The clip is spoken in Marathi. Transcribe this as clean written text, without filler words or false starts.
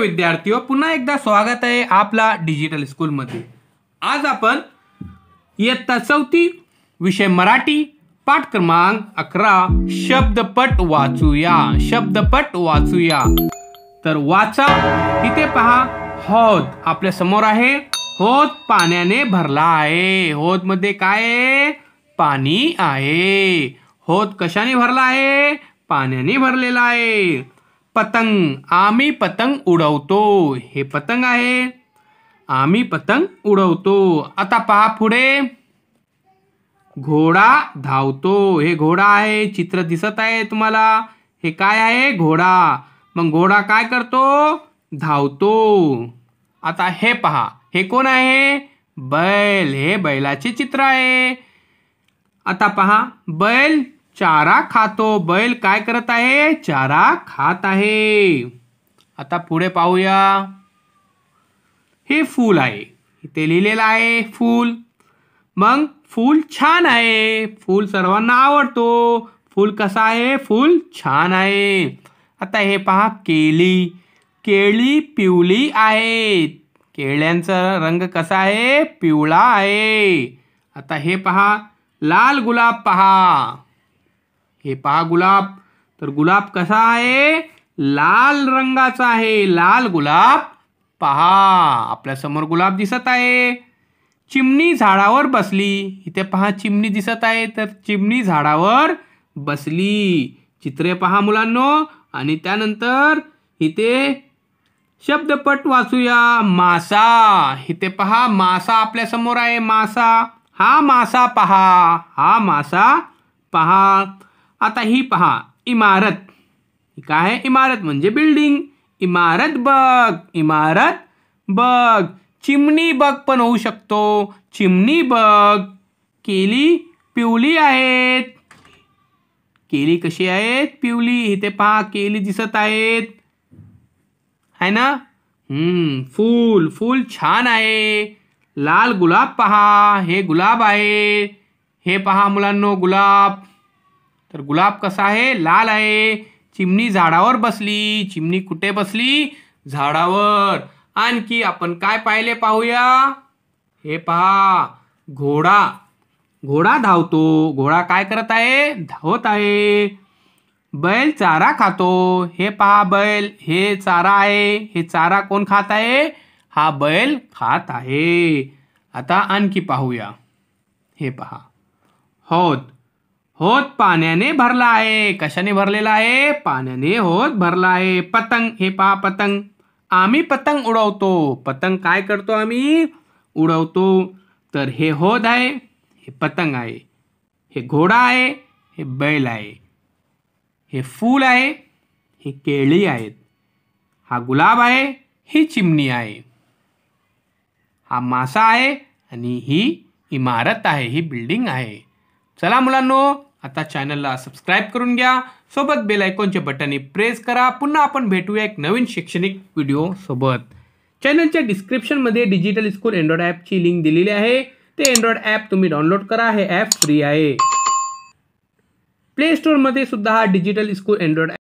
विद्यार्थियों, पुन्हा एकदा स्वागत आहे आपला डिजिटल स्कूलमध्ये। आज आपण इयत्ता 4 विषय मराठी पाठ क्रमांक 11 शब्दपट वाचूया। शब्दपट वाचूया तर वाचा। इथे पहा, हौद आपल्या समोर आहे। हौद पाण्याने भरला आहे। हौद मध्ये काय आहे? पाणी आहे। हौद कशाने भरला आहे? पाण्याने भरलेला आहे। पतंग, आम्ही पतंग उडवतो। हे पतंग आहे, आम्ही पतंग उडवतो। आता पहा पुढे, घोडा धावतो। हे घोडा आहे, चित्र दिसत आहे तुम्हाला। हे काय आहे? घोडा। मग घोडा काय करतो? धावतो। आता हे पहा, हे कोण आहे? बैल। हे बैलाचे चित्र आहे। आता पहा, बैल चारा खातो। बैल काय करत आहे? चारा खात आहे। आता पुढे पाहूया, हे फूल आहे। इथे लिहिलेलं आहे फूल। मग फूल छान आहे। फूल सर्वांना आवडतो। फूल कसा आहे? फूल छान आहे। आता हे पहा, केळी। केळी पिवळी आहेत। केळ्यांचा रंग कसा आहे? पिवळा आहे। आता हे पहा, लाल गुलाब पहा। हे पहा गुलाब, तर गुलाब कसा आहे? लाल रंगाचा आहे। लाल गुलाब पहा, आपल्या समोर गुलाब दिसत आहे। चिमणी झाडावर बसली। इथे पहा, चिमणी दिसत आहे, तर चिमणी झाडावर बसली। चित्रे पहा मुलांनो। आणि त्यानंतर इथे शब्दपट वाचूया। मासा। इथे पहा, मासा आपल्या समोर आहे। मासा, हा मासा पहा। हा मासा पहा। आता ही पहा, इमारत। काय आहे? इमारत म्हणजे बिल्डिंग। इमारत बघ। इमारत बघ। चिमणी बघ पण होऊ शकतो। चिमणी बघ। केळी पिवळी आहेत। केळी कशी आहेत? पिवळी। इथे पहा, केळी दिसत आहेत, है ना? फूल। फूल छान आहे। लाल गुलाब पहा, हे गुलाब आहे। हे पहा मुलांनो, गुलाब। तर गुलाब कसा आहे? लाल आहे। चिमणी झाडावर बसली। चिमणी कुठे बसली? झाडावर। आणखी आपण काय पाहिले पाहूया। हे पहा, घोडा। घोडा धावतो। घोडा काय करत आहे? धावत आहे। बैल चारा खातो। हे पहा, बैल, हे चारा आहे। हे चारा कोण खात आहे? हा बैल खात आहे। आता आणखी पाहूया। हे पहा, हौद। हौद पाण्याने भरला आहे। कशाने भरलेला आहे? पाण्याने हौद भरला आहे। पतंग। हे पहा, पतंग, आम्ही पतंग उडवतो। पतंग काय करतो? आम्ही उडवतो। तर हे हौद आहे, हे पतंग आहे, हे घोडा आहे, हे बैल आहे, हे फूल आहे, हे केळी आहेत, हा गुलाब आहे, ही चिमणी आहे, हा मासा आहे आणि ही इमारत आहे, ही बिल्डिंग आहे। चला मुलांनो, आता चॅनलला सबस्क्राइब करून घ्या। सोबत बेल आयकॉनचे बटन प्रेस करा। पुन्हा आपण भेटूया एक नवीन शैक्षणिक व्हिडिओ सोबत। चॅनलच्या डिस्क्रिप्शनमध्ये डिजिटल स्कूल अँड्रॉइड ॲपची लिंक दिलेली आहे। ते अँड्रॉइड ॲप तुम्ही डाउनलोड करा। हे ॲप फ्री आहे। प्ले स्टोअरमध्ये सुद्धा हा डिजिटल स्कूल अँड्रॉइड